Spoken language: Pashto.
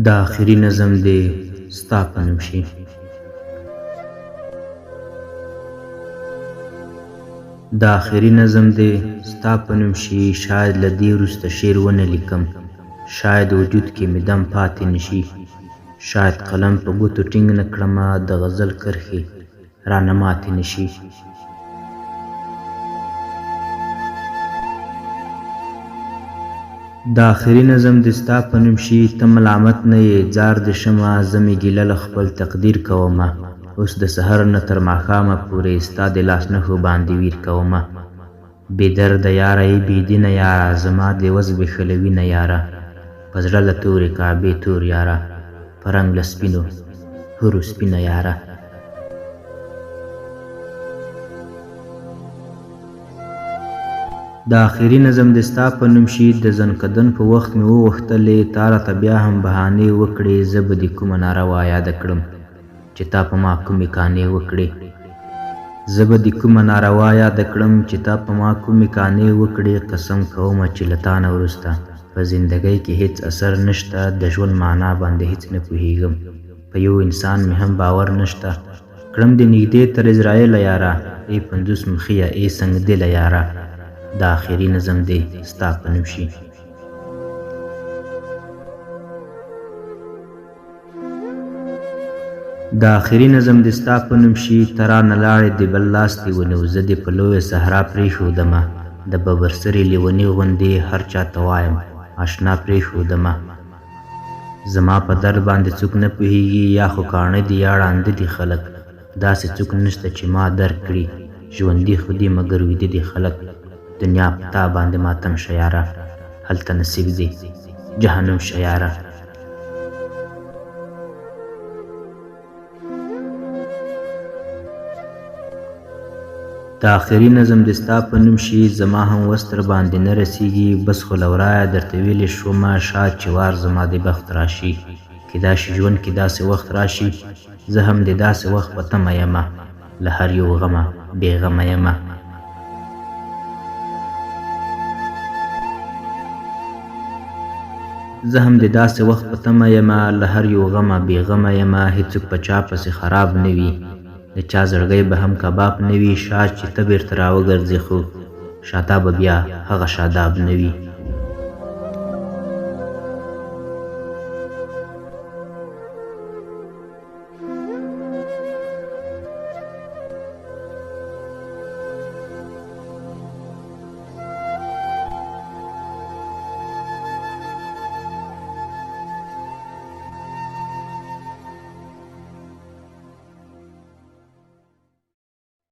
دا آخري نظم دې ستا په نوم شي. دا آخري نظم دې ستا په نوم شي. شاید له دې وروسته شعر ونه لیکم، شاید وجود کې مې دم پاتې نشي، شاید قلم په ګوتو ټینګ نه کړمه د غزل کرښې رانه ماتې نشي. دا آخري نظم دې ستا په نوم شي. ته ملامت نه یې، ځار دې شمه، زه مې ګیله له خپل تقدیر کومه. اوس د سحر نه تر ماښامه پورې ستا د لاس نښو باندې ویر کومه. بې درده یاره ای بې دینه یاره، زما د وس بېښله وینه یاره، په زړه له تورې کعبې تور یاره، په رنګ له سپینو حورو سپینه یاره. د آخري نظم دې ستا په نوم شي. د زنکدن په وخت مې وغوښتلې، تا راته بیا هم بهانې وکړې، زه به دې کومه ناروا یاده کړم چې تا په ما کومې کانې وکړې. زه به دې کومه ناروا یاده کړم چې تا په ما کومې کانې وکړې. قسم کومه چې له تا نه وروسته په زندګۍ کې هیڅ اثر نشته، د ژوند معنا باندې هیڅ نه پوهېږم، په یو انسان مې هم باور نشته. کړم دې نږدې تر عزرایله یاره، ای پنځوس مخیه ای سنګ دله یاره. دا آخري نظم دې ستا په نوم شي. دا آخري نظم دې ستا په نوم شي. ته رانه لاړې د بل لاس دې ونیو، زه دې په لویه صحرا پرېښودمه، د ببرسرې لیوني غوندې هر چا ته وایم اشنا پرېښودمه. زما په درد باندې څوک نه پوهېږي، یا خو کاڼه دي یا ړانده دي خلک، داسې څوک نشته چې ما درک کړي. ژوندي خو دي مګر ویده دي خلک، دنیا په تا باندې ماتم شه یاره، هلته نصیب دې جهنم شه یاره. دا آخري نظم دې ستا په نوم شي. زما هم وس تر باندې نه رسېږي، بس خو له ورایه درته ویلې شومه، شاید چې وار زما د بخت راشي، کیدای شي ژوند کې داسې وخت راشي زه هم د داسې وخت په تمه یمه، له هر یو غمه بې غمه یمه. زه هم د داسې وخت په تمه یمه، له هر یو غمه بې غمه یمه. هېڅوک په چا پسې خراب نه وي، د چا زړګی به هم کباب نه وي. شاید چې ته بېرته راوګرځې خو شاته به بیا هغه شاداب نه وي.